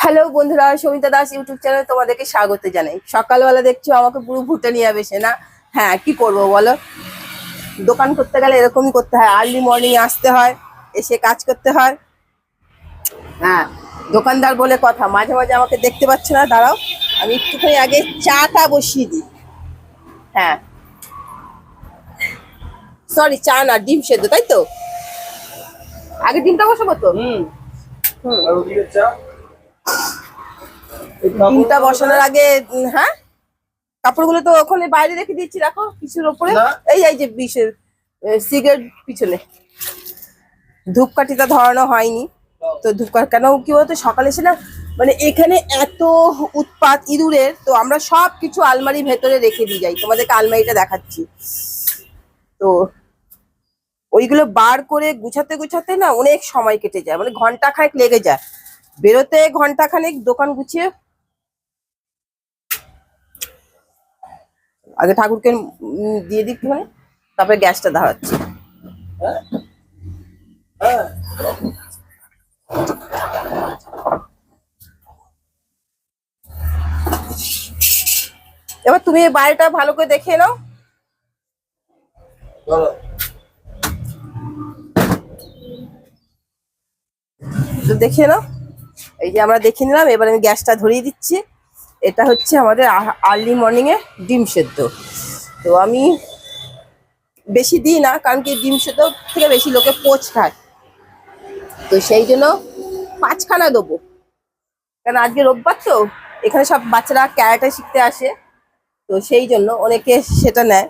Hello বন্ধুরা, Samita Das YouTube চ্যানেলে তোমাদেরকে স্বাগত জানাই। সকালবেলা দেখছো আমাকে পুরো ভুটে নিয়ে বেসে না। হ্যাঁ, কি করবো বলো, দোকান করতে গেলে এরকমই করতে হয়। আর্লি মর্নিং আসতে হয়, এসে কাজ করতে হয়। হ্যাঁ, দোকানদার বলে কথা, মাঝে মাঝে আমাকে দেখতে পাচ্ছ না, দাঁড়াও আমি একটুখানি আগে চাটা বসিয়ে দিই। হ্যাঁ, সরি, চা না, ডিম সেদ্ধ, তাই তো। আগে ডিমটা বসাবো তো। ডিমটা বসানোর আগে হ্যাঁ, কাপড়গুলো তো ওখানে বাইরে রেখে দিচ্ছি, রাখো কিছুর ওপরে। এই যে বিষের সিগারেট পিছনে ধূপকাঠিটা ধরানো হয়নি তো। ধূপকাঠি কেন কি বলতো, সকালে এসে না মানে এখানে এত উৎপাত ইঁদুরের, তো আমরা সব কিছু আলমারি ভেতরে রেখে দিয়ে যাই। তোমাদেরকে আলমারিটা দেখাচ্ছি তো। ওইগুলো বার করে গুছাতে গুছাতে না অনেক সময় কেটে যায়, মানে ঘন্টা খানেক লেগে যায় বেরোতে, ঘন্টা খানেক দোকান গুছিয়ে। আগে ঠাকুরকে দিয়ে দিই মানে, তারপরে গ্যাসটা ধরাচ্ছি। এবার তুমি এই বাড়িটা ভালো করে দেখে নাও। দেখে নাও, এই যে আমরা দেখে নিলাম। এবার আমি গ্যাসটা ধরিয়ে দিচ্ছি। এটা হচ্ছে আমাদের আর্লি মর্নিং এ ডিম সেদ্ধ। তো আমি বেশি দিই না, কারণ কি ডিম সেদ্ধ থেকে বেশি লোকে পোচ খায়, তো সেই জন্য 5খানা দেবো। কারণ আজকে রোববার তো, এখানে সব বাচ্চারা ক্যারাটে শিখতে আসে, তো সেই জন্য অনেকে সেটা নেয়।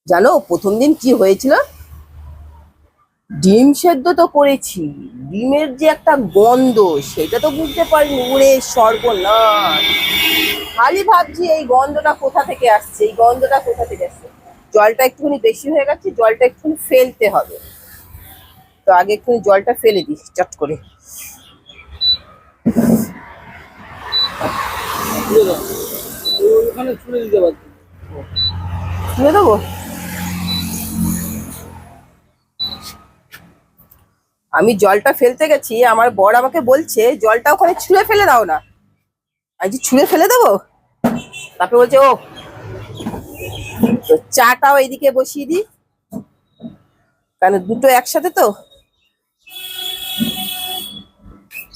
জানো প্রথম দিন কি হয়েছিল, ডিম সেদ্ধ তো করেছি, ডিমের যে একটা গন্ধ সেটা তো বুঝতে পারিনি। উড়ে সর্বনাশ, খালি ভাবছি এই গন্ধটা কোথা থেকে আসছে, এই গন্ধটা কোথা থেকে আসছে। জলটা একটুখানি বেশি হয়ে গেছে, জলটা একটুখানি ফেলতে হবে। তো আগে একটুখানি জলটা ফেলে দিই চট করে। তুলে দেবো। আমি জলটা ফেলতে গেছি, আমার বর আমাকে বলছে জলটা ওখানে ছুঁড়ে ফেলে দাও না। আমি যে ছুঁড়ে ফেলে দেবো, তারপরে বলছে ও। তো চাটাও এইদিকে বসিয়ে দিই, কারণ দুটো একসাথে তো।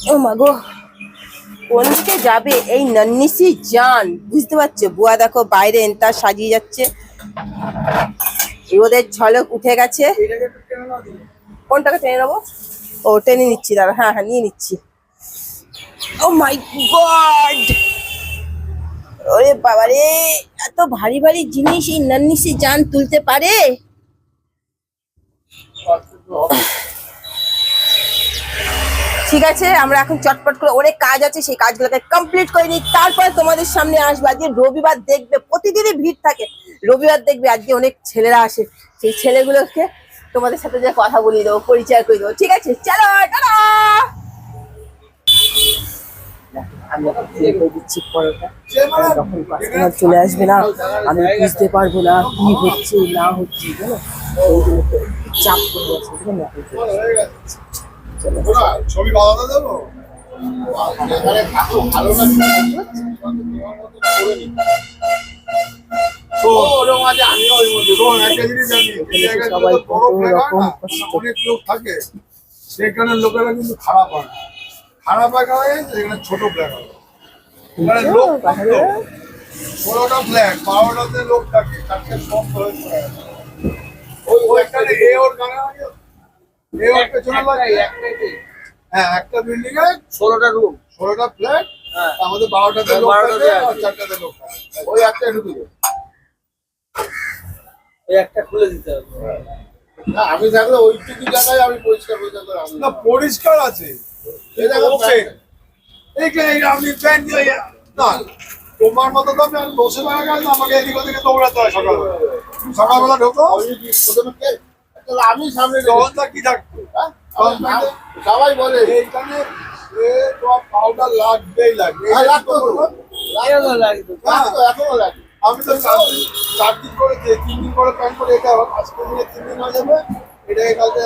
ও মা গো, কোন দিকে যাবে এই নন্নিসি জান, বুঝতে পারছো? বুয়া দেখো বাইরে এন্তা সাজিয়ে যাচ্ছে, রোদের ঝলক উঠে গেছে। কোনটাকে টেনে নেবো? ও টেনে নিচ্ছি, দাঁড়া। হ্যাঁ হ্যাঁ, নিয়ে নিচ্ছি। ও মাই গড, ওরে বাবা রে, এত ভারী ভারী জিনিস এই নন্নিসি জান তুলতে পারে? ঠিক আছে, আমরা এখন চটপট করে অনেক কাজ আছে, সেই কাজগুলোকে কমপ্লিট করে নিই, তারপরে তোমাদের সামনে আসবো। আজকে রবিবার, দেখবে প্রতিদিনই ভিড় থাকে, রবিবার দেখবে আজকে অনেক ছেলেরা আসে, সেই ছেলেগুলোকে তোমাদের সাথে যে কথা বলিয়ে দেবো, পরিচয় করে দেবো। ঠিক আছে, চলো টাটা। আমি দিচ্ছি পরোটা, যখন কাস্টমার চলে আসবে না আমি বুঝতে পারবো না কি হচ্ছে না হচ্ছে, জানো চাপ করে আছে। ছবি বানাতে দেবো। অনেক লোক থাকে, সেখানে লোকেরা কিন্তু খারাপ হয়, খারাপ হয় এখানে ছোট ফ্ল্যাট হয়। লোক 16টা ফ্ল্যাট, 12টাতে লোক থাকে, 4টে সব ওইখানে এ ওর গানে হ্যাঁ, একটা বিল্ডিং এ 16টা রুম, 16টা ফ্ল্যাট, আমাদের 12টাতে লোক থাকে আর 4টাতে লোক থাকে। ওই একটা ঢুকে ওই একটা খুলে দিতে হবে। না, আমি থাকলে ওইটুকু জায়গায় আমি পরিষ্কার করে আসবো না। পরিষ্কার আছে, আপনি প্যান্ট দিয়ে না, তোমার মতো তো আমি বসে বেড়া গেল, আমাকে এদিক ওদিকে দৌড়াতে হয়। সকালবেলা ঢোকো, আমি সামনে কি থাকতো, সবাই বলে এইখানে পাউডার লাগবেই লাগবে। এখনো লাগে। আমি তো 4 দিন করে 3 দিন করে প্যান্ট করে, এটা আজকে নিয়ে 3 দিন হয়ে যাবে, এটাকে কালকে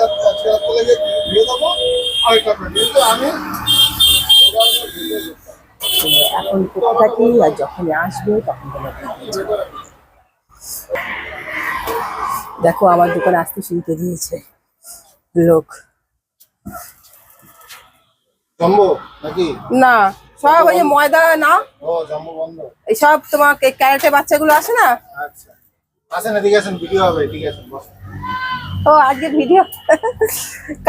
ধুয়ে দেবো আরেকটা প্যান্ট। কিন্তু আমি তো এখন করতে থাকি, আর যখন আসবে তখন তোমাকে বলবো। দেখো আমার দোকানে আসতে শুরু করে দিয়েছে লোক। জম্বো নাকি? না, সব ওই যে ময়দা না, ও জম্বো বন্ধ। এইসব তোমার ক্যারেটে বাচ্চাগুলো আসে না। আচ্ছা আসেন এদিকে আসেন, ভিডিও হবে, ঠিক আছে বস। ও আজকে ভিডিও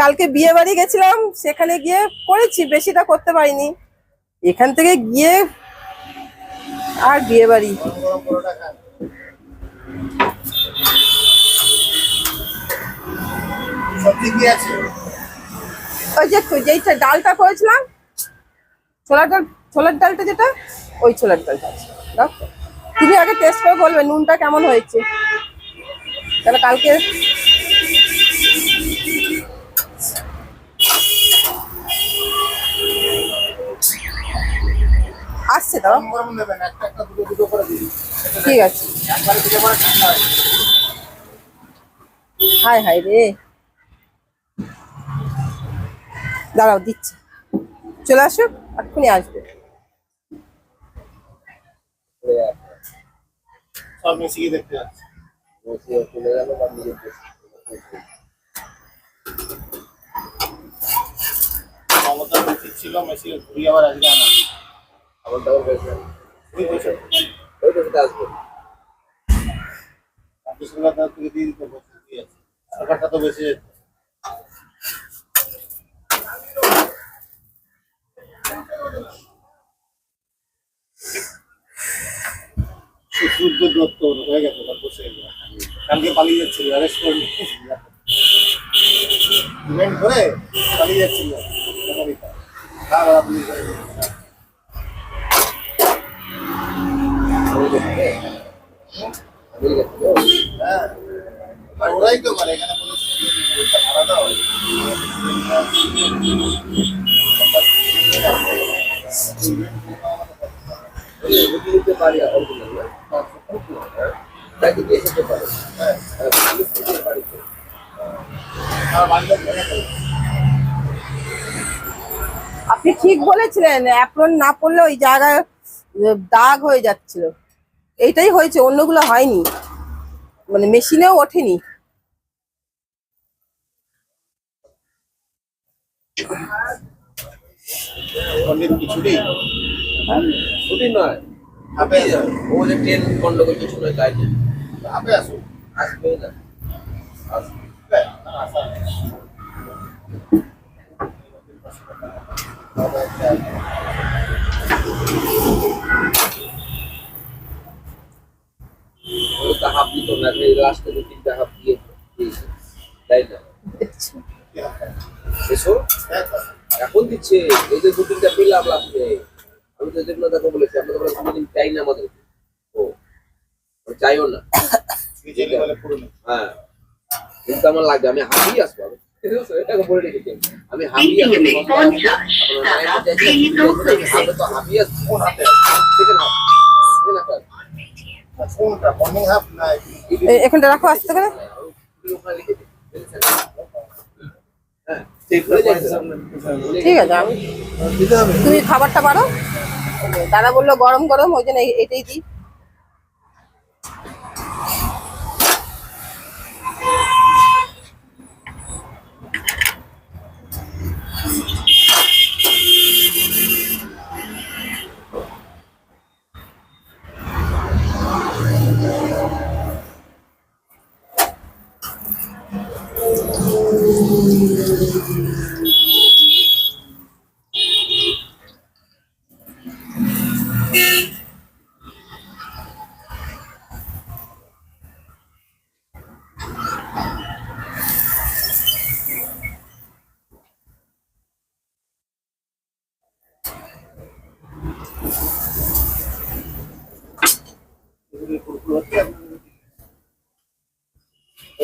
কালকে বিয়ে বাড়ি গেছিলাম, সেখানে গিয়ে করেছি, বেশিটা করতে পারিনি। এখান থেকে গিয়ে আর বিয়ে বাড়ি। গরম গরম পরোটা খান। সবজি কি আছে? ওই যে যেইটা ডালটা করেছিলাম, ছোলার ডাল, ছোলার ডালটা যেটা, ওই ছোলার ডালটা আছে। দাও, তুমি আগে টেস্ট করে বলবে নুনটা কেমন হয়েছে, তাহলে কালকে আসছে। দাও, গরম গরম নেবেন, একটা একটা দুটো দুটো করে দিন। ঠিক আছে। একবারে দিলে পরে ঠান্ডা হয়। হাই হাই রে, দাঁড়াও দিচ্ছি, চলে আসো, এক্ষুনি আসবে। সব মিশিয়ে দেখতে যাচ্ছে। ক্ষমতা উচিত ছিল মেসি ঘুরিয়ে আবার আজকে আনা। ওই পয়সা আসবে। সরকার তার থেকে দিয়ে দিতে বলছে, কি আছে? সরকারটা তো বেশি সূর্য দত্ত হয়ে গেছে, তার বসে গেছে। কালকে পালিয়ে যাচ্ছিল, অ্যারেস্ট করে ইভেন্ট করে পালিয়ে যাচ্ছিল আমেরিকা। হ্যাঁ পুলিশ হ্যাঁ, আর ওরাই তো করে, এখানে বলেছিল যে ওইটা ভাড়া দাও। দিতে পারি আলহামদুলিল্লাহ। তাকে দিয়ে যেতে পারে। হ্যাঁ, বাড়িতে আর বাড়িতে ভেঙে ফেলে। আপনি ঠিক বলেছিলেন, অ্যাপ্রন না পড়লে ওই জায়গায় দাগ হয়ে যাচ্ছিল। এইটাই হয়েছে, অন্যগুলো হয়নি, মানে মেশিনেও ওঠেনি। পণ্ডিত কিছুটি ছুটি নয়, আপে ও যে ট্রেন গন্ডগোল কিছু নয়, তাই না? আপে আসুন। আসবে না, আসবে। ওটা হাফ দিত না, লাস্টে 2-3টা হাফ দিয়েছে, তাই না? এসো এখন দিচ্ছে, এই যে 2-3টা পেলাম লাস্টে। আমি তো এদের কথা বলেছি, আমরা তো কোনোদিন চাই না আমাদের। ও চাইও না, হ্যাঁ, কিন্তু আমার লাগবে, আমি হারিয়ে আসবো। এটা বলে রেখেছি, আমি হারিয়ে আসবো, তো হারিয়ে আসবো। কোন হাতে? Second half, second half. কোনটা মর্নিং হাফ না? এখানটা রাখো আসতে করে। ওখানে লিখে দিই। হ্যাঁ, ঠিক হয়ে যাচ্ছে। ঠিক আছে, আমি দিতে হবে। তুমি খাবারটা পারো। দাদা বললো গরম গরম, ওই জন্য এটাই দিই।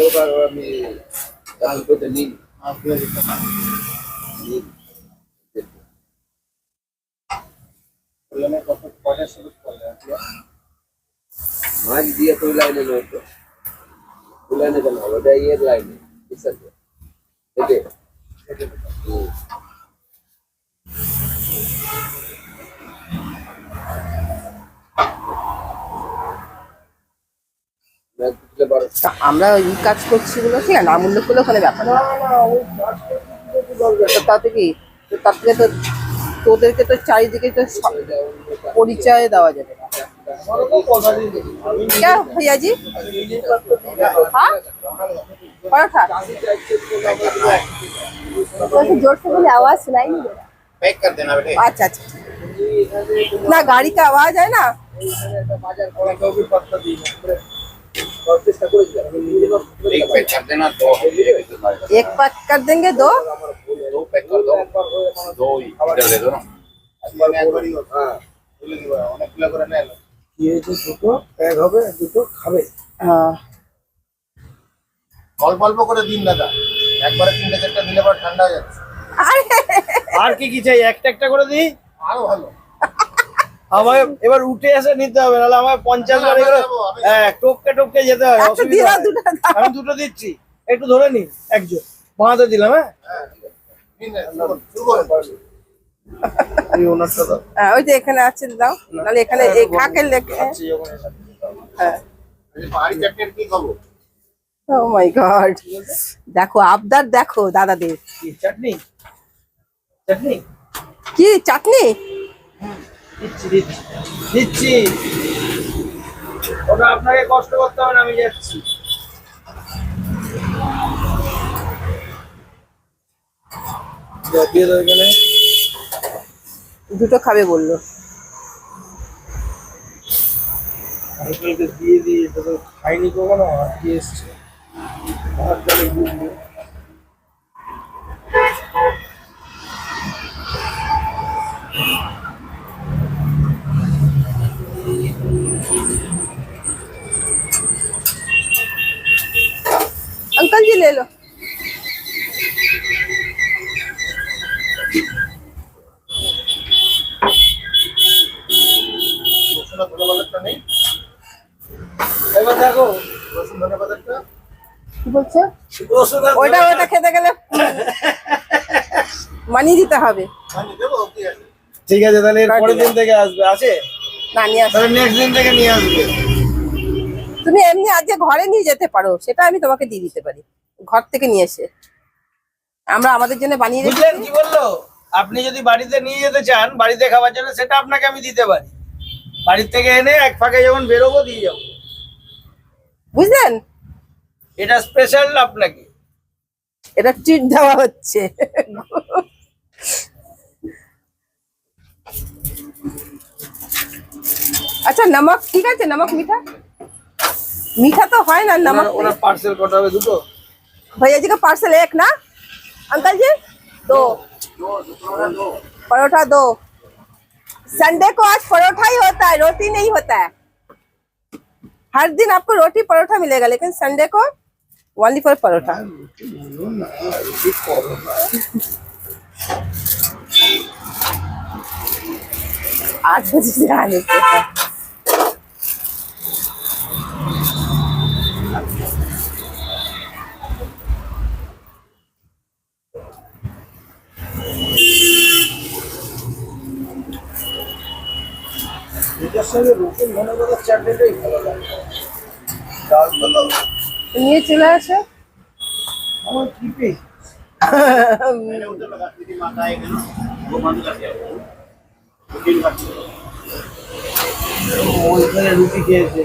এবার আমি কালকে নিন মাছ দিয়ে তুই লাইনে নয়তো তুই লাইনে কেন হবে, ওটা ইয়ের লাইনে দেখে তা আমরা ওই কাজ করছি বলে ঠিক আছে, নাম উল্লেখ করলে ওখানে ব্যাপার না। তো তাতে কি, তো তার থেকে তো তোদেরকে তো চারিদিকে তো পরিচয় দেওয়া যাবে না। क्या भैया जी? हाँ पराठा। वैसे जोर से बोले आवाज सुनाई नहीं दे रहा। पैक कर देना बेटे। अच्छा अच्छा, ना गाड़ी का आवाज है ना। एक पैक कर देना, दो एक पैक कर देंगे, दो पैक कर दो, दो इधर दे दो ना। हाँ অনেক কিলো করে নেন। দুটো প্যাক হবে, দুটো খাবে। हाँ অল্প অল্প করে দিন দাদা, একবারে 3-4টা দিলে পরে ঠান্ডা হয়ে যাচ্ছে। अरे আর কি কি চাই? একটা একটা করে দিই। আরো ভালো। আমায় এবার উঠে এসে নিতে হবে, নাহলে আমায় 50 বার এগুলো টপকে টপকে যেতে হবে, একটা অসুবিধা দিলা হয়। দুটো দাও। আমি দুটো দিচ্ছি, একটু ধরে নিন। একজন বাঁধে দিলাম। হ্যাঁ নিন, শুরু করুন। এই ওনারটা দাও। হ্যাঁ, ওই যে এখানে আছে দাও, নাহলে এখানে এই খাকে লেখে। আচ্ছা, ওখানে আছে। হ্যাঁ পাহাড়ি চাটনির কি খাবো? ও মাই গড, দেখো আবদার, দেখো দাদাদের কি চাটনি? চাটনি কি চাটনি। দিচ্ছি দিচ্ছি দিচ্ছি। ওটা আপনাকে কষ্ট করতে হবে না, আমি যাচ্ছি। দিয়ে দাও এখানে। দুটো খাবে বললো। আঙ্কেলকে দিয়ে দিই, এটা তো খাইনি কখনো, আর কি এসছে। আর তাহলে বুঝবো। अंकल जी ले लो। রসুন আর ধনেপাতাটা নেই? এবার দেখো, রসুন ধনেপাতাটা কি বলছো? রসুন আর ওইটা ওইটা খেতে গেলে মানি দিতে হবে। আমি দেবো, ঠিক আছে। ঠিক আছে, তাহলে এর পরের দিন থেকে আসবে। আছে না নিয়ে আসো। তাহলে নেক্সট দিন থেকে নিয়ে আসবে। তুমি এমনি আজকে ঘরে নিয়ে যেতে পারো, সেটা আমি তোমাকে দিয়ে দিতে পারি, ঘর থেকে নিয়ে এসে আমরা আমাদের জন্য বানিয়ে বুঝলেন রেখেছি। কি বললো? আপনি যদি বাড়িতে নিয়ে যেতে চান, বাড়িতে খাওয়ার জন্য, সেটা আপনাকে আমি দিতে পারি। বাড়ির থেকে এনে এক ফাঁকে যখন বেরোবো দিয়ে যাবো। বুঝলেন, এটা স্পেশাল আপনাকে। এটা ট্রিট দেওয়া হচ্ছে। अच्छा नमक ठीक है, नमक मीठा मीठा तो है ना, नमक ওনার পার্সেল কটা হবে? দুটো। भैया जी का पार्सल एक ना, अंकल जी दो परोठा दो। संडे को आज परोठा ही होता है, रोटी नहीं होता है। हर दिन आपको रोटी परोठा मिलेगा, लेकिन संडे को ओनली फॉर परोठा। 8 बजे से आने के हैं। এটার সঙ্গে রসুন ধনেপাতার চাটনিটাই ভালো লাগে। ডাল ভালো। নিয়ে চলে আসে। আমার কি मैंने उधर लगा दी माता आएगी ना, वो बंद कर दिया। रुकिए मत। ওইখানে রুটি খেয়েছে।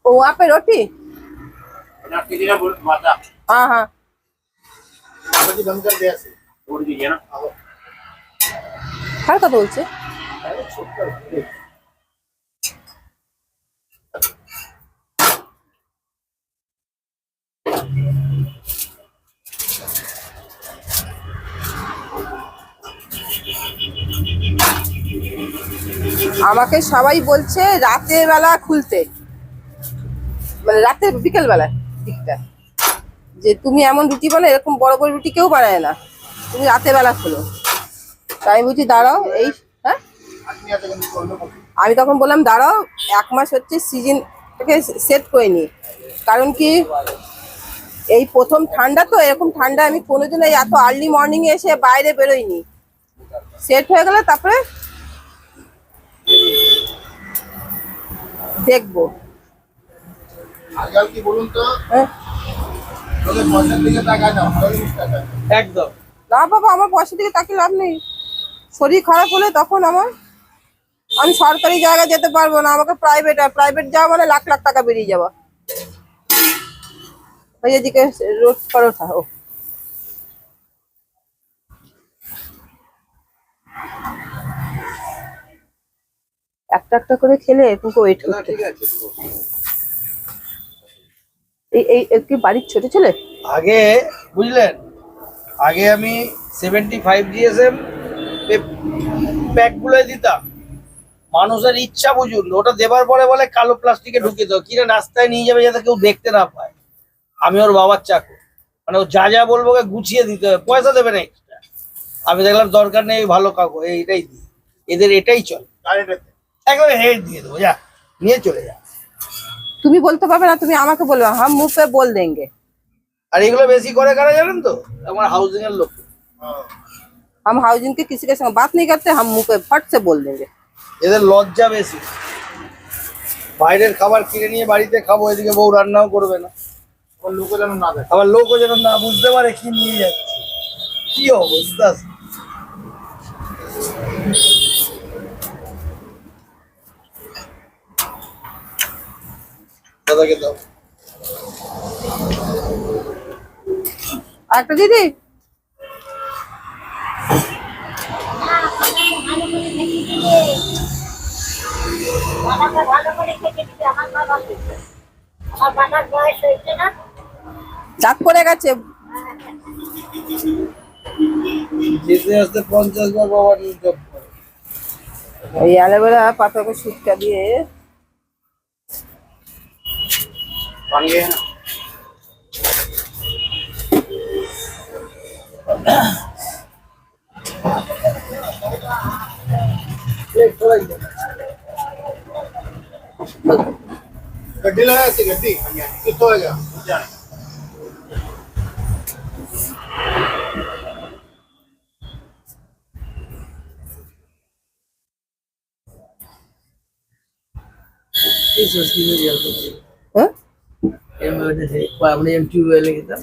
ओ वहाँ पे रोटी। ना किसी ना बोल माता हाँ हाँ मुझे बंद कर दिया से छोड़ दीजिए ना। কার কথা বলছে? আমাকে সবাই বলছে রাতের বেলা খুলতে, মানে রাতের বিকেল বেলা দিকটা, যে তুমি এমন রুটি বানাও, এরকম বড় বড় রুটি কেউ বানায় না, তুমি রাতের বেলা খোলো। তাই বুঝি দাঁড়াও এই, হ্যাঁ आदमी आते हैं तो लोग আমি তখন বললাম দাঁড়াও 1 মাস হচ্ছে সিজনটাকে সেট করে নি, কারণ কি এই প্রথম ঠান্ডা, তো এরকম ঠান্ডা আমি কোনোদিন এই এত আর্লি মর্নিং এ এসে বাইরে বেরোইনি। সেট হয়ে গেলে তারপরে দেখবো। আজকাল কি বলুন তো, হ্যাঁ তোদের পয়সার দিকে টাকা নাও, টাকা একদম। না বাবা, আমার পয়সা দিকে তাকিয়ে লাভ নেই। শরীর খারাপ হলে তখন আমি সরকারি জায়গায় যেতে পারবো না, আমাকে প্রাইভেট যাওয়া মানে লাখ লাখ টাকা বেরিয়ে যাওয়া। भैया जी के रोज परोठा हो। একটা একটা করে খেলে তোমাকে ওয়েট না করতে। ঠিক আছে। এই কি বাড়ির ছোট ছেলে? আগে বুঝলেন, আগে আমি 75 GSM প্যাক গুলো দিতাম। মানুষের ইচ্ছা বুঝুন, ওটা দেবার পরে বলে কালো প্লাস্টিকে ঢুকিয়ে দাও, কিনা রাস্তায় নিয়ে যাবে যাতে কেউ দেখতে না পায়। আমি ওর বাবার চাকর, মানে ও যা যা বলবো ওকে গুছিয়ে দিতে হবে, পয়সা দেবে না extra। আমি দেখলাম দরকার নেই, ভালো কাকু এইটাই দিই, এদের এটাই চলে, গাড়িটাতে একবারে হেড দিয়ে দেবো, যা নিয়ে চলে যা। তুমি বলতে পারবে না, তুমি আমাকে বলবে, হাম মুখ পে বল দেंगे। আর এগুলো বেশি করে কারা জানেন তো, আমার হাউজিং এর লোক। हम हाउसिंग के किसी के संग बात नहीं करते, हम मुंह पे फट से बोल देंगे। এদের লজ্জা বেশি, বাইরের খাবার কিনে নিয়ে বাড়িতে খাবো, এদিকে বউ রান্নাও করবে না, ওর লোকও যেন না দেখে। আবার লোকও যেন না বুঝতে পারে কি নিয়ে যাচ্ছে, কি অবস্থা। দাদাকে দাও। একটা দিদি ডাক পড়ে গেছে। যেতে আসতে 50 বার বাবা নিয়ে এই অ্যালোভেরা পাতাকে শুটকা দিয়ে पानी है ना, गड्डी लगा ऐसी गड्डी कितना होगा হ্যাঁ আপনি টিউবওয়েলে গেতাম।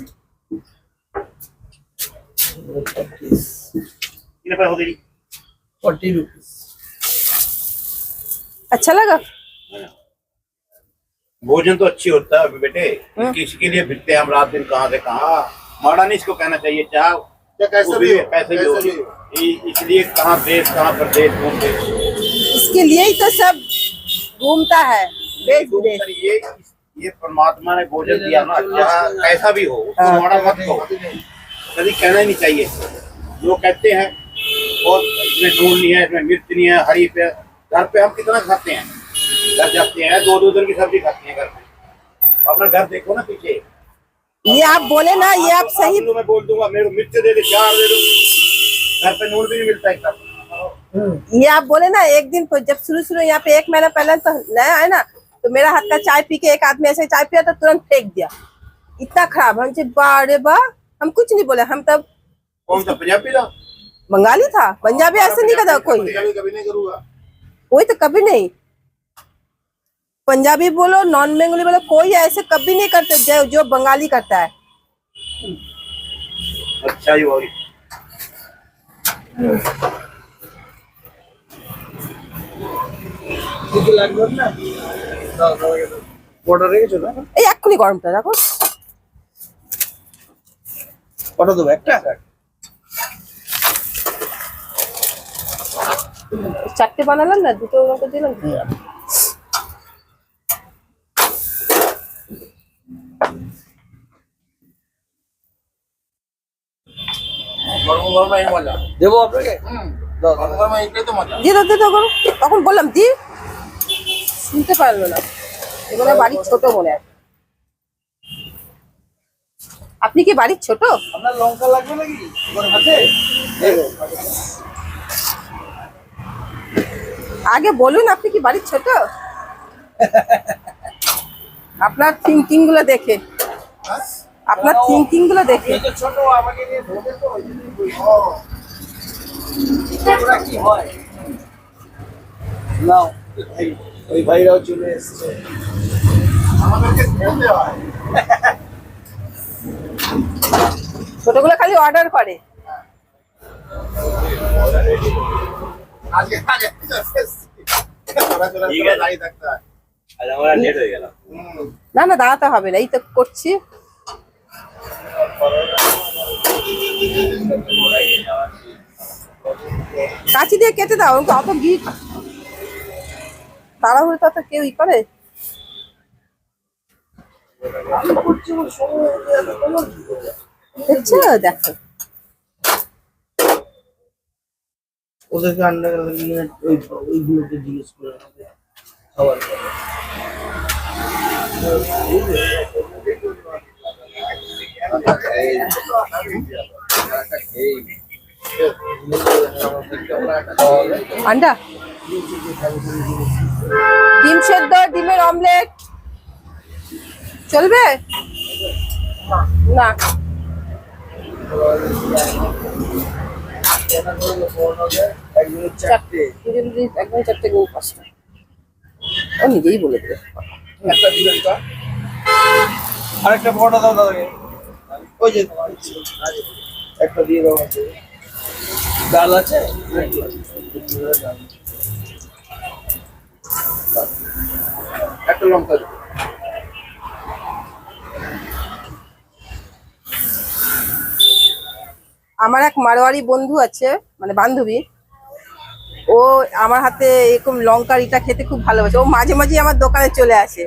कितने पैसे होते 40 रुपीज। अच्छा लगा। भोजन तो अच्छी होता है बेटे, किसके लिए फिरते हैं हम रात दिन कहाँ से कहाँ। माड़ा नहीं इसको कहना चाहिए, चाहे कैसे भी हो, पैसे भी हो, इसलिए कहाँ देश कहाँ प्रदेश घूमते। इसके लिए ही तो सब घूमता है देश विदेश। ये परमात्मा ने भोजन दिया ना, चाहे कैसा भी हो उसको माड़ा मत कहो, कभी कहना ही नहीं चाहिए। लोग कहते हैं और इसमें नून नहीं है, इसमें मिर्च नहीं है, हरी पे। घर पे हम कितना खाते हैं, घर जाते हैं 2-2 दिन की सब्जी खाते हैं घर पे। अपना घर देखो ना पीछे। ये आप बोले ना, ये आप सही। मैं बोल दूंगा मेरे को मिर्च दे दे 4 दे दो, घर पे नून भी नहीं मिलता है एकदम। ये आप बोले ना, एक दिन जब शुरू यहाँ पे 1 महीना पहले तो नया है ना, तो मेरा हाथ का चाय पी के एक आदमी ऐसे चाय पिया तो तुरंत फेंक दिया, इतना खराब। हम बारे बा, हम कुछ नहीं बोले, हम तब कौन सा पंजाबी था, बंगाली था, पंजाबी ऐसे नहीं करता कोई, कभी नहीं करूंगा। कोई तो कभी नहीं। पंजाबी बोलो, नॉन बंगाली बोलो, कोई ऐसे कभी नहीं करते जो बंगाली करता है। अच्छा ही होगी। কিছু লাগবে না, দাও দাদাকে দাও। বর্ডার রেখেছো না, এই এক্ষুনি গরমটা রাখো। কত দেবো একটা? 4টে বানালাম না, 2টো ওকে দিলাম। গরম গরম এই মজা। দেবো আপনাকে? দাও দাও। গরম গরম এইটাই তো মজা। দিয়ে দাও, দিয়ে দাও করো। তখন বললাম দি, শুনতে পারলো না। এবারে বাড়ির ছোট মনে হয়। আপনি কি বাড়ির ছোট? আপনার লঙ্কা লাগবে নাকি? আছে? দেবো। আগে বলুন, আপনি কি বাড়ির ছোট? আপনার থিঙ্কিং গুলো দেখে, আপনার থিঙ্কিং গুলো দেখে। এই যে ছোট আমাকে নিয়ে ধরে তো ওই জন্যই বলছি। ওরা কি হয়? নাও। ওই ভাইরাও চলে এসছে। আমাদেরকে খেতে হয়। ছোটগুলো খালি অর্ডার করে। আজকে আগে দাঁড়িয়ে থাকতে হয়। আর আমরা লেট হয়ে গেলাম। না না, দাঁড়াতে হবে না, এই তো করছি। কাঁচি দিয়ে কেটে দাও, অত গিট তাড়াহুড়ো তো কেউ ই করে। দেখছো, দেখো ওদেরকে আন্ডার ওইগুলোকে জিজ্ঞেস করে আমাদের খাবার খাবে। আন্ডা, ডিম সেদ্ধ, ডিমের অমলেট চলবে না? চারটে, একদম চারটে গো, 5টা। ও নিজেই বলে দেবে। একটা দিবেন তো, আরেকটা পরোটা দাও দাদাকে। ওই যে একটা দিয়ে দাও। আছে ডাল আছে? একটা লঙ্কা দিও। আমার এক মারোয়ারি বন্ধু আছে, মানে বান্ধবী, ও আমার হাতে এরকম লঙ্কার ইটা খেতে খুব ভালোবাসে। ও মাঝে মাঝে আমার দোকানে চলে আসে।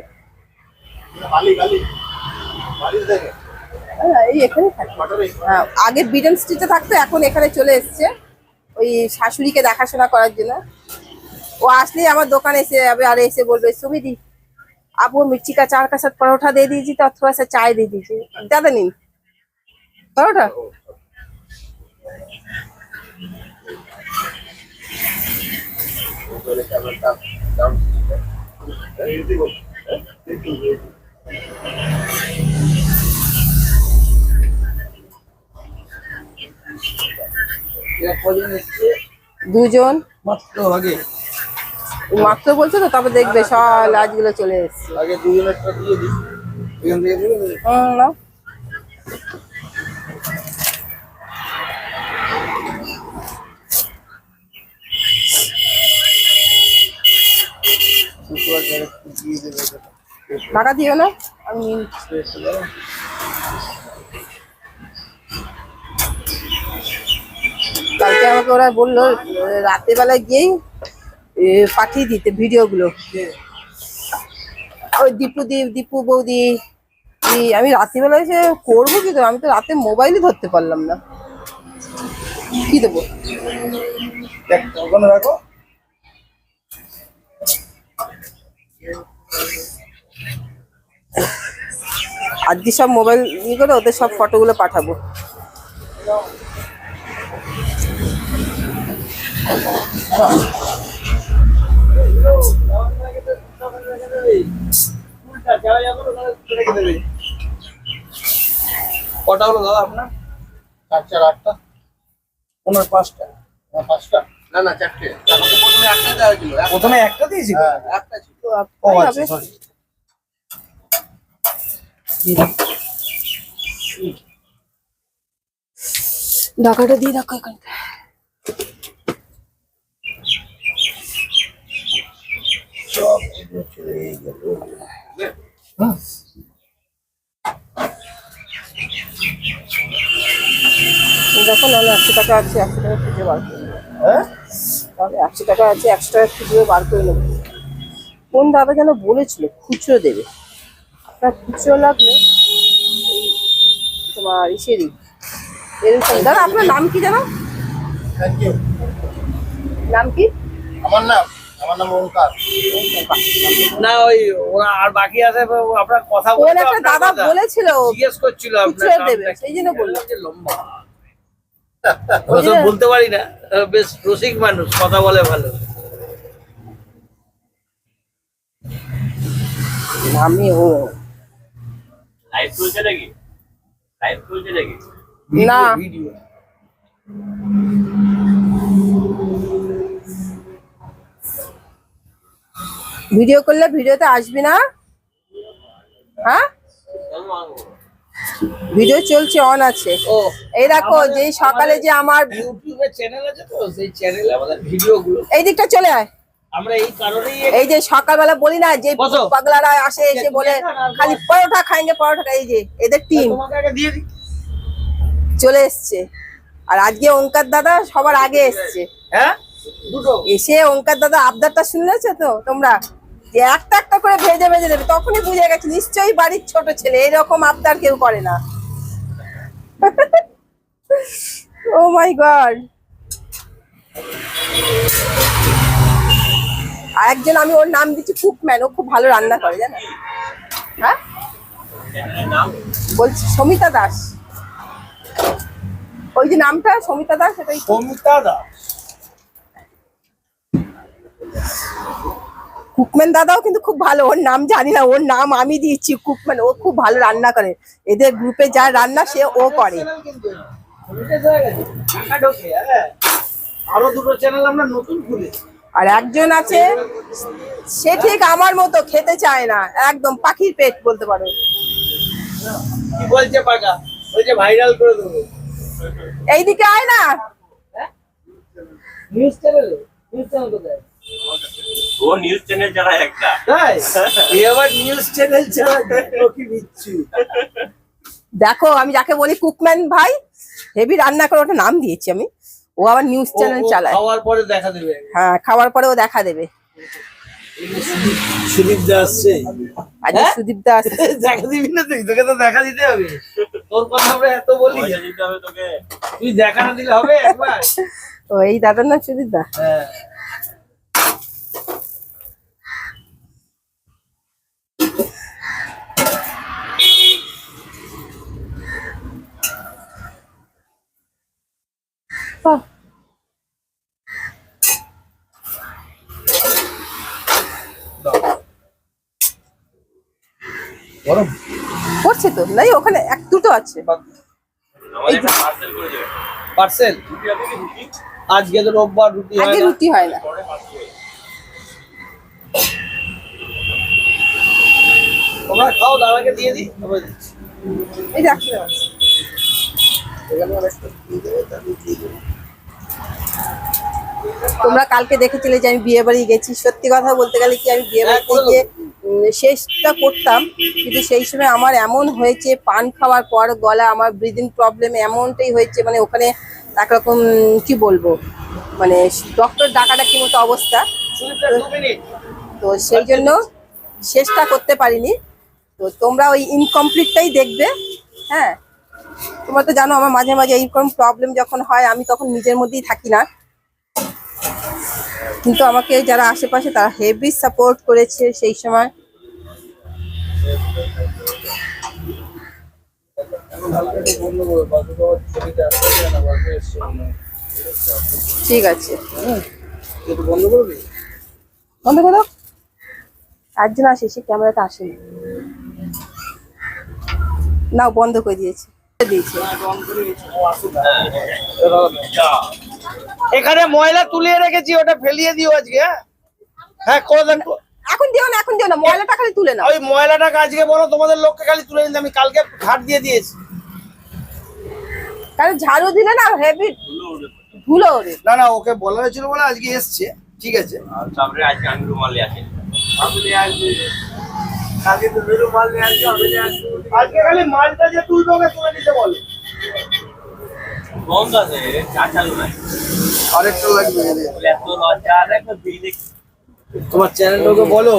গালি গালি গালি দেখে এই এখানে থাকে। হ্যাঁ, আগে বিডেন স্ট্রিটে থাকতো, এখন এখানে চলে এসছে ওই শাশুড়িকে দেখাশোনা করার জন্য। ও আসলেই আমার দোকানে এসে যাবে, আর এসে বলবে সুমিদি आप वो मिर्ची का चार का साथ परोठा दे दीजिए तो थोड़ा सा चाय दे दीजिए, ज्यादा नहीं परोठा। দুজন মাত্র আগে মাত্র বলছো তো, তবে দেখবে সব লাজগুলো চলে এসছে। আগে দুজন একটা দিয়ে দিই, এখান থেকে দিয়ে দিই। নাও। টাকা দিও না, আমি নিয়ে নিচ্ছি। কালকে আমাকে ওরা বললো রাতের বেলায় গিয়েই পাঠিয়ে দিতে ভিডিওগুলো। ওই দীপু বৌদি, আমি রাত্রিবেলায় এসে করবো কি? তো আমি তো রাতে মোবাইলই ধরতে পারলাম না, কি দেবো? ওখানে রাখো। আজকে সব মোবাইল ইয়ে করে ওদের সব ফটোগুলো পাঠাবো। কটা হলো দাদা আপনার? 4 8টা, ওনার 5টা। 5টা না না, চারটে। আমাকে প্রথমে একটা দেওয়া হয়েছিল। প্রথমে একটা দিয়েছিল? একটা ছিল। তো ও আপনারই আচ্ছা, হবে। সরি। ঢাকাটা দিয়ে রাখো এখানে। সব চলে গেল। দেখো না, 100 টাকা আছে, 100 টাকা খুঁজে বার করে নেবো। হ্যাঁ, তাহলে 100 টাকা আছে, 100 টাকা খুচরো বার করে নেবো। কোন দাদা যেন বলেছিল খুচরো দেবে, আপনার খুচরো লাগলে এই তোমার ইসেরই এরকম। দাদা আপনার নাম কি জানো? Thank you. নাম কি? আমার নাম ওঙ্কার। না ওই ওরা আর বাকি আছে, আপনার কথা কোন বলতে একটা দাদা বলেছিল জিজ্ঞেস করছিল আপনার খুচরো দেবে, নামটা কি? সেই জন্য বললাম। যে লম্বা ওরা তো বলতে পারি না, বেশ রসিক মানুষ, কথা বলে ভালো। আমি ও লাইভ চলছে নাকি? লাইভ চলছে নাকি? না। ভিডিও ভিডিও করলে ভিডিওতে আসবি না? হ্যাঁ, ভিডিও চলছে, অন আছে। ও এই দেখো, যেই সকালে যে আমার ইউটিউবে চ্যানেল আছে, তো সেই চ্যানেলে আমাদের ভিডিও গুলো এই দিকটা চলে আয়। আমরা এই কারণেই এই যে সকালবেলা বলি না, যে বসো। পাগলারা আসে এসে বলে খালি পরোটা খাইঙ্গে পরোটা, এই যে এদের টিম তোমাকে আগে দিয়ে দিই। চলে এসছে। আর আজকে ওঙ্কার দাদা সবার আগে এসছে। হ্যাঁ, দুটো এসে ওঙ্কার দাদা আবদারটা শুনেছো তো তোমরা, যে একটা একটা করে ভেজে ভেজে দেবে, তখনই বুঝে গেছে নিশ্চয়ই বাড়ির ছোট ছেলে, এরকম আবদার কেউ করে না। ও মাই গড। আর একজন আমি ওর নাম দিচ্ছি কুকম্যান, ও খুব ভালো রান্না করে, জানো? হ্যাঁ, বলছি সমিতা দাস, ওই যে নামটা সমিতা দাস, সেটাই সমিতা দাস। কুকম্যান দাদাও কিন্তু খুব ভালো, ওর নাম জানি না, ওর নাম আমি দিয়েছি কুকম্যান, ও খুব ভালো রান্না করে। এদের গ্রুপে যা রান্না সে ও করে। কিন্তু monetize হয়ে গেছে, টাকা ঢোকে। হ্যাঁ, আরো দুটো চ্যানেল আমরা নতুন খুলেছি। আর একজন আছে, সে ঠিক আমার মতো খেতে চায় না, একদম পাখির পেট বলতে পারো। কি বলছে পাকা? বলছে ভাইরাল করে দেবো। এইদিকে আয় না। নিউজ চ্যানেল কোথায়? ও নিউজ চ্যানেল যারা একটা তাই এই আবার নিউজ চ্যানেল ছাড়া কি বিচ্ছু। দেখো, আমি যাকে বলি কুকম্যান ভাই, হেভি রান্না করে, ওটা নাম দিয়েছি আমি। ও আবার নিউজ চ্যানেল চালায়। খাওয়ার পরে দেখা দেবে। হ্যাঁ, খাওয়ার পরে ও দেখা দেবে। সুদীপ দা আসছে। আজকে সুদীপ দা আসছে। দেখা দিবি না তুই? তোকে তো দেখা দিতে হবে। তোর কথা আমরা এত বলি, পয়সা দিতে হবে তোকে। তুই দেখা না দিলে হবে একবার? ও এই দাদার নাম সুদীপ দা। হ্যাঁ, বাহ, গরম করছে তো নাই, ওখানে এক দুটো আছে। আমাদের একটা পার্সেল করে দেবে। পার্সেল। রুটি হবে কি রুটি? আজকে তো রোববার, রুটি হয় আগে না। রুটি হয় না। পরে পার্সেল। তোমরা খাও, দাদাকে দিয়ে দিই, তারপরে দিচ্ছি। এই যে একশো আছে। এখানে আরেকটা দিয়ে দেবে, তাহলে দিয়ে দেবে। তোমরা কালকে দেখেছিলে যে আমি বিয়ে বাড়ি গেছি। সত্যি কথা বলতে গেলে কি, আমি বিয়ে বাড়িতে করে গিয়ে শেষটা করতাম, কিন্তু সেই সময় আমার এমন হয়েছে, পান খাওয়ার পর গলা আমার ব্রিদিং প্রবলেম এমনটাই হয়েছে, মানে ওখানে একরকম কি বলবো, মানে ডক্টর ডাকাডাকি মতো অবস্থা। সুদীপদা, 2 মিনিট। তো সেই জন্য শেষটা করতে পারিনি। তো তোমরা ওই ইনকমপ্লিটটাই দেখবে। হ্যাঁ, তোমরা তো জানো আমার মাঝে মাঝে এইরকম প্রবলেম যখন হয়, আমি তখন নিজের মধ্যেই থাকি না, কিন্তু আমাকে যারা আশেপাশে তারা হেভি সাপোর্ট করেছে সেই সময়। ঠিক আছে, বন্ধ করবি? বন্ধ করো। একজন আসে, সে ক্যামেরাটা আসেনি, নাও বন্ধ করে দিয়েছে। এখানে ময়লা তুলিয়ে রেখেছি, ওটা ফেলিয়ে দিও আজকে। হ্যাঁ, হ্যাঁ করে দেন। এখন দিও না, এখন দিও না, ময়লাটা খালি তুলে নাও। ওই ময়লাটা আজকে বলো তোমাদের লোককে খালি তুলে নিতে, আমি কালকে ঘাট দিয়ে দিয়েছি। কারণ ঝাড়ু দিলে না হেভি ধুলো ওরে। না না, ওকে বলা হয়েছিল বলে আজকে এসছে। ঠিক আছে, আর তারপরে আজকে আমি রুমালে আসি। আজকে খালি মালটা যে তুলবে ওকে তুলে দিতে বলে। বন্ধ আছে, চা চালু নাই। আরেকটা লাগবে। বলে এত লজ্জা, আর একটা বিল তোমার চ্যানেলটাকে বলো।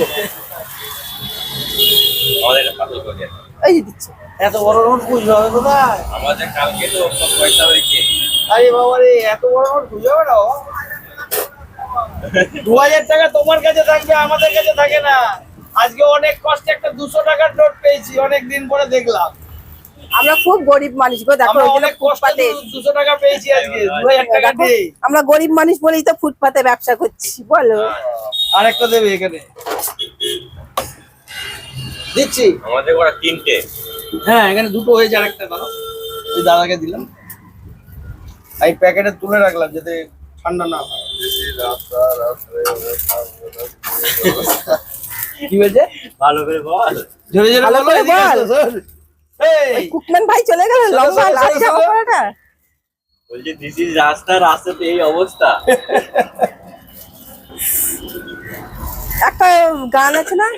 আমাদের একটা পার্সেল করে দেবে। এই যে দিচ্ছে। এত বড় নোট বুঝবে হবে কোথায়? আমাদের কালকে তো পয়সা হয়েছে। আরে বাবা রে, এত বড় নোট বুঝে হবে না। 2000 টাকা তোমার কাছে থাকবে, আমাদের কাছে থাকে না। আজকে অনেক কষ্টে একটা 200 টাকার নোট পেয়েছি, অনেক দিন পরে দেখলাম। আমরা খুব গরিব মানুষ গো, দেখো আমরা ওই জন্য অনেক কষ্টে ফুটপাতে। 200 টাকা পেয়েছি আজকে, 2000 টাকা দেখো, দিয়ে। আমরা গরিব মানুষ বলেই তো ফুটপাতে ব্যবসা করছি, বলো। আরেকটা দেবে এখানে দিচ্ছি। আমাদের ওরা 3টে। হ্যাঁ, এখানে দুটো হয়েছে, আরেকটা দাও। ওই দাদাকে দিলাম, এই প্যাকেটে তুলে রাখলাম যাতে ঠান্ডা না হয়। কি বলছে? ভালো করে বল। জোরে জোরে ভালো বলো, করে এদিকে বল। এসো, শোন। এই, কুকম্যান ভাই চলে গেল, শোনো, লম্বা শোনো, লাল শোনো, জামা শোনো। পরাটা। বলছি দিস ইজ রাস্তাতে এই অবস্থা। একটা গান আছে না,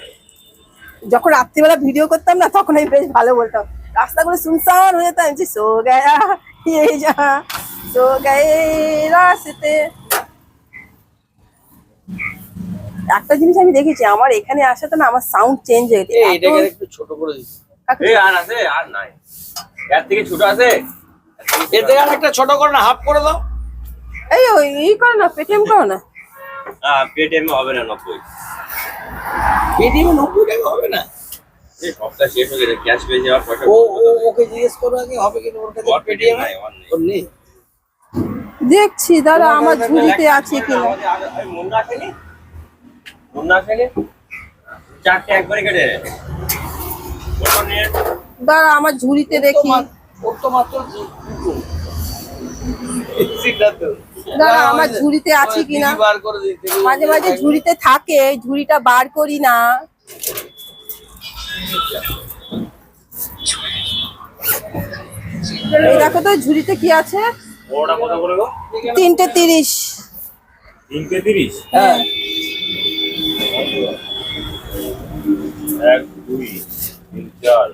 যখন রাত্রিবেলা ভিডিও করতাম না তখন আমি বেশ ভালো বলতাম, রাস্তাগুলো শুনশান হয়ে যেত, আমি বলছি, সো গায়া ये जहां सो गए রাস্তে। একটা জিনিস আমি দেখেছি, আমার এখানে আসাতে না আমার সাউন্ড চেঞ্জ হয়ে গেছে। এই, এটাকে একটু ছোট করে দিচ্ছি। এই আর আছে আর নাই, এর থেকে ছোট আছে। এর থেকে আর একটা ছোট করে না, হাফ করে দাও। এই ওই ই করো না, পেটিএম করো না। পেটিএম হবে না 90। পেটিএমে 90 টাকা হবে না। এই সপ্তাহ শেষ হয়ে গেছে, ক্যাশ পেয়ে যাওয়ার পয়সা ওকে জিজ্ঞেস করো আগে হবে কিনা ওর কাছে পেটিএম নাই, আমার নেই। ওর নেই। দেখছি দাদা আমার ঝুড়িতে আছে কিনা। মুন্না আসেনি, মুন্না আসেনি, চারটে একবারে কেটে নে। ওটা নিয়ে দাদা আমার ঝুড়িতে দেখি, ওর তো মাত্র দুটো। সেটা তো। দাদা আমার ঝুড়িতে আছে কিনা। দিদি বার করে দিতে। মাঝে মাঝে ঝুড়িতে থাকে, ঝুড়িটা বার করি না। এই দেখো তো ঝুড়িতে কি আছে। ওটা কত করে গো? 3:30। 3:30। হ্যাঁ। 1 2 3 4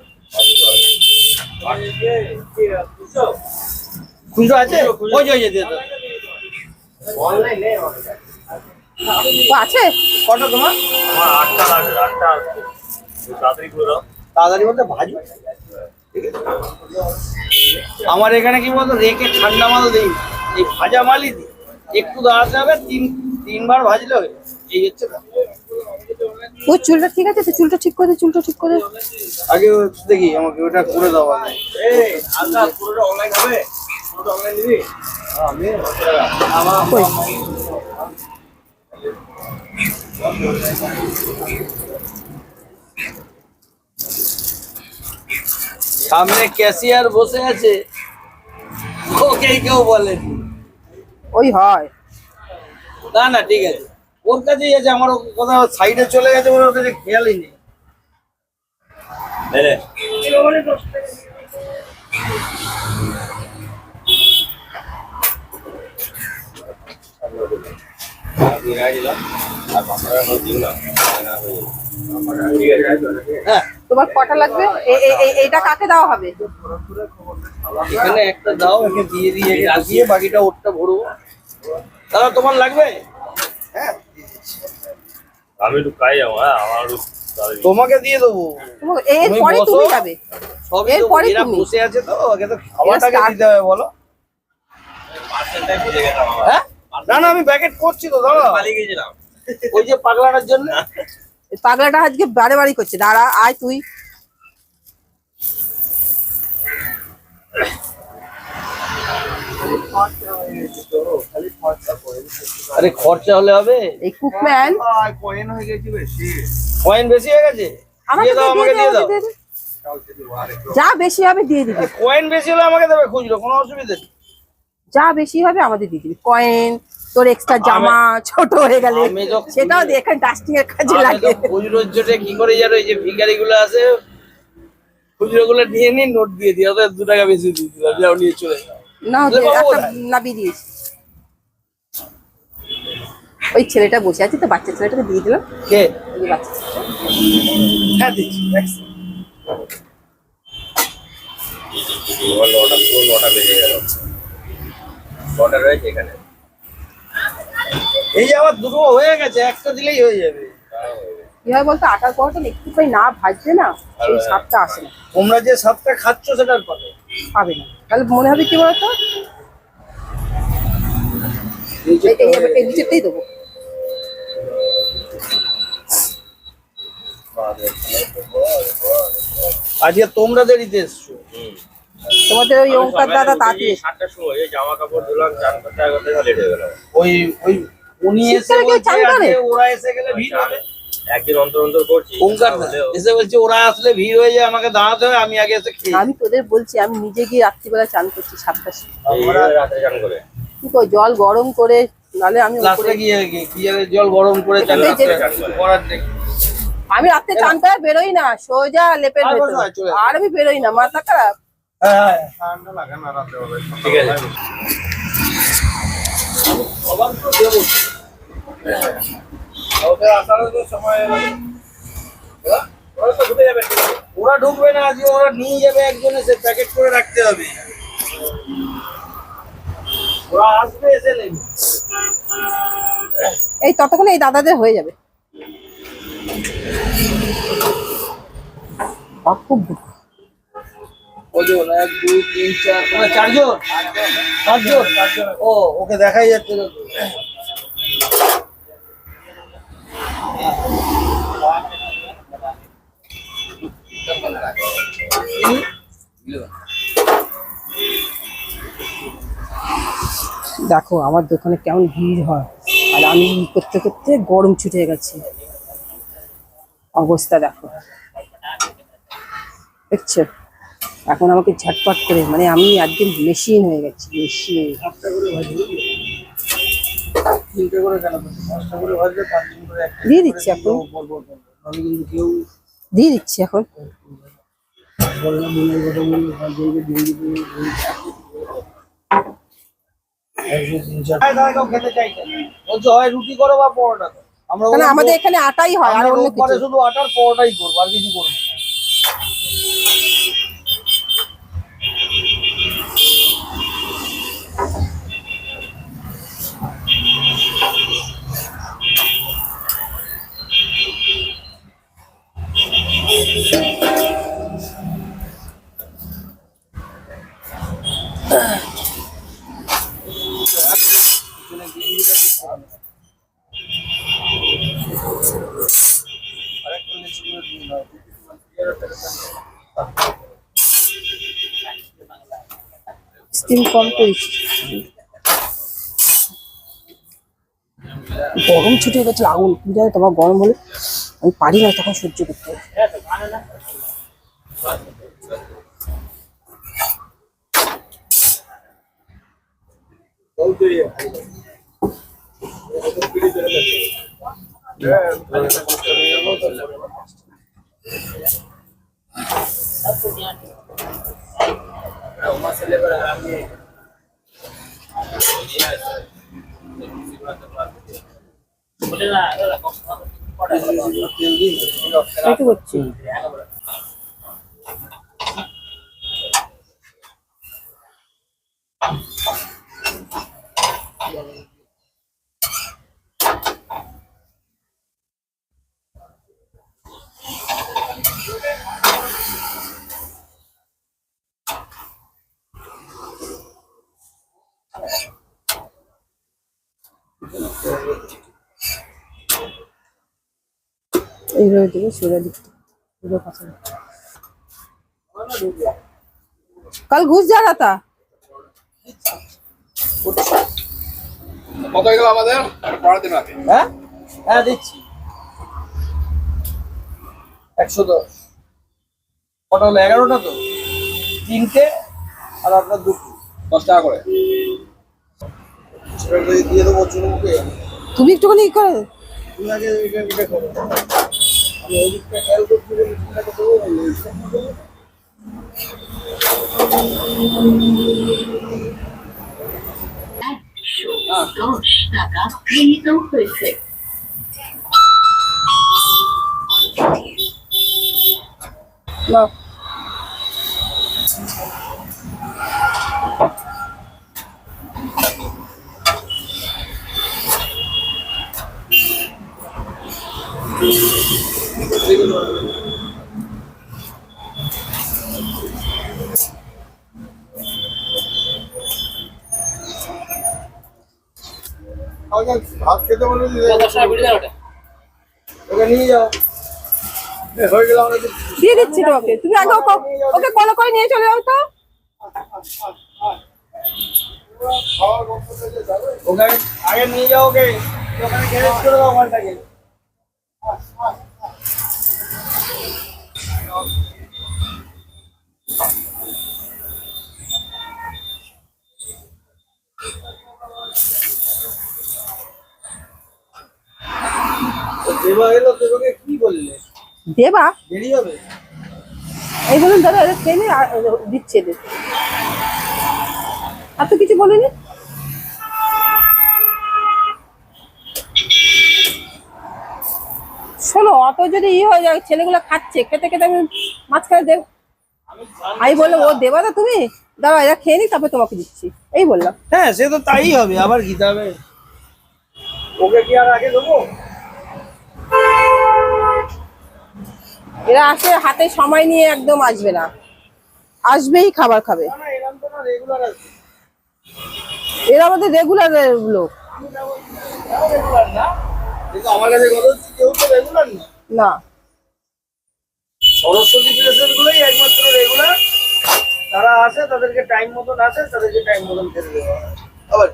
5 6 খুচরো আছে? ওই যে দিয়ে দাও। অনলাইন নেই আমার। ও আছে। কটা তোমার? আমার 8টা লাগবে, 8টা আছে। তাড়াতাড়ি করে দাও। তাড়াতাড়ি বলতে ভাজু। আমার এখানে কি বলতো, রেখে ঠান্ডা মাল দিই, এই ভাজা মালই দিই। একটু দাঁড়াতে হবে, তিনবার ভাজলে হবে। এই হচ্ছে ব্যাপার। ও চুলটা ঠিক আছে তো, চুলটা ঠিক করে দে, চুলটা ঠিক করে দে। আগে দেখি আমাকে ওটা করে দাও আগে। এই আচ্ছা, পুরোটা অনলাইন হবে? পুরোটা অনলাইন দিবি? আমি আমার কই? সামনে ক্যাশিয়ার বসে আছে, ওকে কেউ বলেনি। ওই হয়। না না ঠিক আছে, ওর কাছেই আছে। আমার কোথাও সাইডে চলে গেছে, ওর কাছে খেয়ালই নেই। এই রে, আর আপনারা দিও না, না হয়ে যাবে। ঠিক আছে। হ্যাঁ, তোমার কটা লাগবে? এইটা কাকে দেওয়া হবে? এখানে একটা দাও, একে দিয়ে দিয়ে রাখিয়ে বাকিটা ওরটা ভরবো। দাদা তোমার লাগবে? হ্যাঁ আমি একটু কাজ যাবো, হ্যাঁ আমার একটু তাড়াতাড়ি। তোমাকে দিয়ে দেবো। এরপরে বসো। তুমি যাবে। সবই তো এরপরে এরা তুমি। বসে আছে তো, ওকে তো খাওয়াটাকে start- দিতে হবে বলো। পার্সেলটাই ভুলে গেলাম আবার। হ্যাঁ না না, আমি প্যাকেট করছি তো দাদা, পালিয়ে গেছিলাম। ওই যে পাগলাটার জন্য। এই পাগলাটা আজকে বারে বাড়ি করছে, দাঁড়া আয় তুই। আরে খরচা হলে হবে, এই কুকম্যান কয়েন হয়ে গেছে বেশি। কয়েন বেশি হয়ে গেছে। আমাকে দিয়ে দাও, আমাকে দিয়ে দাও। দে। যা বেশি হবে দিয়ে দিবি, কয়েন বেশি হলে আমাকে দেবে, খুচরো কোনো অসুবিধা নেই। যা বেশি হবে আমাদের দিয়ে দিবি। কয়েন, তোর এক্সট্রা জামা ছোট হয়ে গেলে আমি তো সেটাও দিয়ে এখানে ডাস্টিং এর কাজে আমি লাগে। তো খুচরোর জন্য কি করে জানো, এই যে ভিখারি গুলো আছে, খুচরো গুলো নিয়ে নিয়ে নোট দিয়ে দিই, ওদের 2 টাকা বেশি দিয়ে দিলাম, যাও নিয়ে চলে যাও। না তাহলে পাবো একটা কোথায়? নাবি দিয়েছি। ওই ছেলেটা বসে আছে তো, বাচ্চা ছেলেটাকে দিয়ে দিলাম। কে? ওই যে বাচ্চা ছেলেটা। হ্যাঁ দিচ্ছি। এবার 9টা, পুরো 9টা বেজে গেল। 9টা রয়েছে এখানে। এই যে আমার দুটো হয়ে গেছে, একটা দিলেই হয়ে যাবে। কি হয় বলতো, আটার পরোটা একটুখানি না ভাজলে না সেই স্বাদটা আসে না, তোমরা যে স্বাদটা খাচ্ছ সেটার কথা। পাবে না। তাহলে মনে হবে কি বলতো, এই নিচেরটাই দেবো। আজকে তোমরা দেরিতে এসছো। তোমাদের ওই ওঙ্কার দাদা তাড়াতাড়ি এসে- 7টার সময় এই জামা কাপড় ধুলাম, চান করতে করতে লেট হয়ে গেল। ওই ওই উনি এসে শীতকালে কেউ বলছে চান করে? আজকে ওরা এসে গেলে ভিড় হবে। একদিন অন্তর অন্তর করছি। ওঙ্কার দা তাহলেও এসে বলছে ওরা আসলে ভিড় হয়ে যায়, আমাকে দাঁড়াতে হয়, আমি আগে এসে খেয়ে আমি তোদের বলছি, আমি নিজে গিয়ে রাত্রিবেলা চান করছি 7টার সময়। এই রাতে চান করে। কি কই, জল গরম করে, নালে আমি লাস্টে উপরে গিয়ে কি জল গরম করে চান এই যে- করতে করার নেই। আমি রাত্রে চান করে বেরোই না, সোজা লেপের আর ভেতর। বসো, চলে যাও। আর আমি বেরোই না, মাথা খারাপ। হ্যাঁ ঠান্ডা লাগে না রাতে হবে। ঠিক আছে অবাক তো দেবো। ওদের আসারও তো সময় লাগে। ওরা তো ঢুকে যাবে। ওরা ঢুকবে না, আজকে ওরা নিয়ে যাবে একজন, এসে প্যাকেট করে রাখতে হবে। ওরা আসবে, এসে নেবে। এই ততক্ষণে এই দাদাদের হয়ে যাবে। খুব ওজন 1 2 3 4 তোমরা চারজন? ও, ওকে দেখাই যাচ্ছে না তো। দেখো আমার দোকানে কেমন ভিড় হয়, আর আমি করতে করতে গরম ছুটে গেছে। অবস্থা দেখো, দেখছো? এখন আমাকে ঝটপট করে, মানে আমি একদম মেশিন হয়ে গেছি, মেশিন। 3টে করে কেন? 5টা করে ভাজলে 5 দিন করে একটা দিয়ে দিচ্ছি এখন, আমি কিন্তু কেউ দিয়ে দিচ্ছি এখন। বলে না, মনের কথা বলে ভাজবে দিয়ে দিবে। খেতে চাইছে না। বলছে হয় রুটি করো বা পরোটা করো। আমরা কারণ বললাম, আমাদের এখানে আটাই হয়, আর আমরা অন্য রোববারে কিছু। শুধু আটার পরোটাই করবো, আর কিছু করবো না। স্টিম কম করেছি। গরম ছুটে গেছে, আগুন জানো তোমার, গরম হলে আমি পারি না তখন সহ্য করতে। তাই তো করছি। এইভাবে দেবো, সোজা দিকটা পুরো কাঁচা। कल घुस जा रहा था। কত হয়ে গেল আমাদের পড়াতে না হ্যাঁ হ্যাঁ দিচ্ছি 110। কটা হলো? 11টা তো, 3টে আর আপনার 2টো। 10 টাকা করে সেটা দিয়ে দেবো চুরমুখে। তুমি একটুখানি ই করে তুমি আগে এটা করো। আমি ওই দিকটা খেয়াল করছি বলে চিন্তাটা করবো না, এই দিকটা করবো। টাকা গৃহীত হয়েছে। না। ভাত খেতে বলে ওকে নিয়ে যাও। হয়ে গেল আমাদের। দিয়ে দিচ্ছি তোমাকে, তুমি আগে ওকে কল করে নিয়ে চলে যাও তো। খাওয়ার গল্পটা যে যাবে ওকে আগে নিয়ে যাও, ওকে ওখানে গ্যারেজ করে দাও ওখানটাকে। দেবা এলো, তোকে কি বললে? দেবা দেরি হবে। এই বলুন দাদা এটা খেয়ে নে, আর দিচ্ছে এদের। আর তো কিছু বলিনি। শোনো অত যদি হয়ে যায়, ছেলেগুলো খাচ্ছে, খেতে খেতে আমি মাঝখানে দেব, আমি বললাম ও দেবা না তুমি দাঁড়া এরা খেয়ে নি তারপরে তোমাকে দিচ্ছি, এই বললাম। হ্যাঁ সে তো তাই হবে, আবার কি হবে, ওকে কি আর আগে দেবো? এরা আসে হাতে সময় নিয়ে একদম আসবে না, আসবেই খাবার খাবে। না না, এরকম তো না, রেগুলার আছে। এরা আমাদের রেগুলার লোক। রেগুলার না, কিন্তু আমার কাছে কথা হচ্ছে কেউ তো রেগুলার না। না সরস্বতী প্রেসের গুলোই একমাত্র রেগুলার, যারা আসে তাদেরকে টাইম মতন আসে, তাদেরকে টাইম মতন খেতে দেওয়া হয়। আবার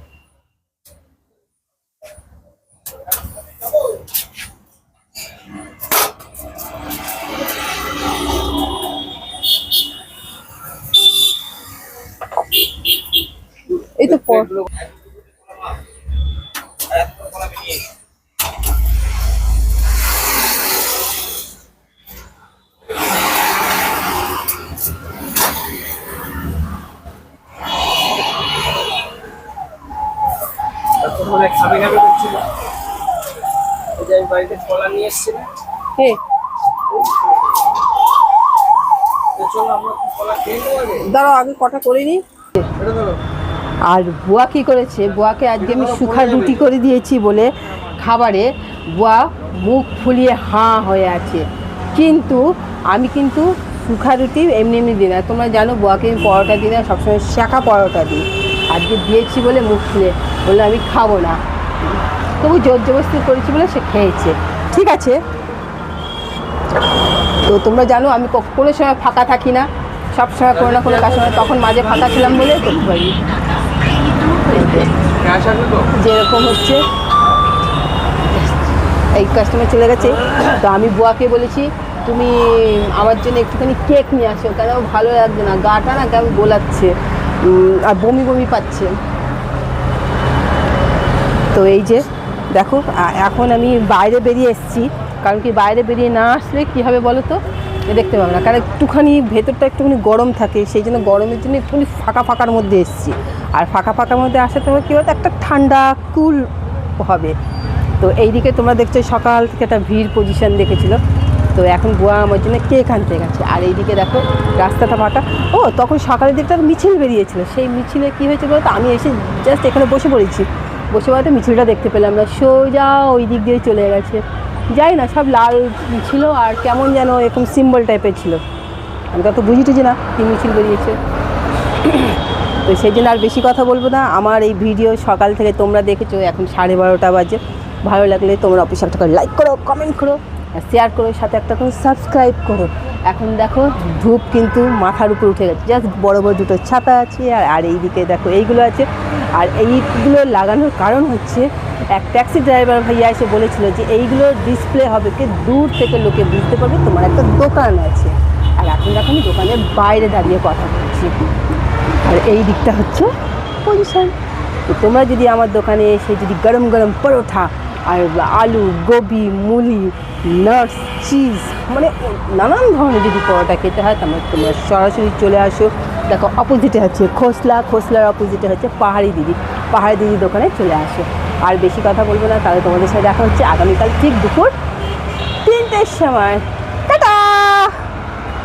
এই তো মানে খাবে খাবে করছিল, এই যে আমি বাড়িতে কলা নিয়ে এসেছিলাম, কে তো চলো আমরা কি কলা খেয়ে নেবো আগে? দাঁড়াও আগে কটা করে নি। এটা ধরো। আর বুয়া কি করেছে, বুয়াকে আজকে আমি শুখা রুটি করে দিয়েছি বলে খাবারে বুয়া মুখ ফুলিয়ে হাঁ হয়ে আছে, কিন্তু আমি কিন্তু শুখা রুটি এমনি এমনি দিই না। তোমরা জানো বুয়াকে আমি পরোটা দিই না, সবসময় শাঁখা পরোটা দিই। আজকে দিয়েছি বলে মুখ ফুলে বললো আমি খাবো না, তবু জোর জবরদস্তি করেছি বলে সে খেয়েছে। ঠিক আছে, তো তোমরা জানো আমি কোনো সময় ফাঁকা থাকি না, সবসময় কোনো না কোনো কাস্টমার, তখন মাঝে ফাঁকা ছিলাম বলে করতে পারি। যেরকম হচ্ছে এই কাস্টমার চলে গেছে, তো আমি বুয়াকে বলেছি তুমি আমার জন্য একটুখানি কেক নিয়ে আসো, কেন ভালো লাগছে না, গাটা না কেমন গোলাচ্ছে আর বমি বমি পাচ্ছে। তো এই যে দেখো এখন আমি বাইরে বেরিয়ে এসেছি, কারণ কি বাইরে বেরিয়ে না আসলে কী হবে বলো তো, দেখতে পাবে না, কারণ একটুখানি ভেতরটা একটুখানি গরম থাকে, সেই জন্য গরমের জন্য একটুখানি ফাঁকা ফাঁকার মধ্যে এসেছি। আর ফাঁকা ফাঁকার মধ্যে আসাতে হবে কী বলতো, একটা ঠান্ডা কুল হবে। তো এইদিকে তোমরা দেখছো সকাল থেকে একটা ভিড় পজিশন দেখেছিলো, তো এখন বুয়া আমার জন্য কেক আনতে গেছে। আর এইদিকে দেখো রাস্তাটা ফাঁকা। ও তখন সকালের দিকটা মিছিল বেরিয়েছিল, সেই মিছিলে কী হয়েছে বলতো, আমি এসে জাস্ট এখানে বসে পড়েছি, বসে পড়াতে মিছিলটা দেখতে পেলাম না, সোজা ওই দিক দিয়ে চলে গেছে। যাই না, সব লাল ছিল আর কেমন যেন এরকম সিম্বল টাইপের ছিল, আমি তো বুঝি টুঝি না কী মিছিল বেরিয়েছে। তো সেই জন্য আর বেশি কথা বলবো না। আমার এই ভিডিও সকাল থেকে তোমরা দেখেছো, এখন 12:30 বাজে। ভালো লাগলে তোমরা অফিসে একটা করে লাইক করো, কমেন্ট করো, আর শেয়ার করো, সাথে একটা করে সাবস্ক্রাইব করো। এখন দেখো ধূপ কিন্তু মাথার উপর উঠে গেছে, জাস্ট বড় বড় দুটো ছাতা আছে, আর এইদিকে দেখো এইগুলো আছে। আর এইগুলো লাগানোর কারণ হচ্ছে এক ট্যাক্সি ড্রাইভার ভাইয়া এসে বলেছিল যে এইগুলো ডিসপ্লে হবে কি দূর থেকে লোকে বুঝতে পারবে তোমার একটা দোকান আছে। আর এখন দেখো আমি দোকানের বাইরে দাঁড়িয়ে কথা বলছি, আর এই দিকটা হচ্ছে পজিশন। তো তোমরা যদি আমার দোকানে এসে যদি গরম গরম পরোঠা আর আলু গোবি মুলি নাটস চিজ মানে নানান ধরনের যদি পরোটা খেতে হয়, তাহলে তোমরা সরাসরি চলে আসো। দেখো অপোজিটে হচ্ছে খোসলার অপোজিটে হচ্ছে পাহাড়ি দিদির দোকানে চলে আসো। আর বেশি কথা বলবো না, তাহলে তোমাদের সাথে দেখা হচ্ছে আগামীকাল ঠিক দুপুর 3টের সময়।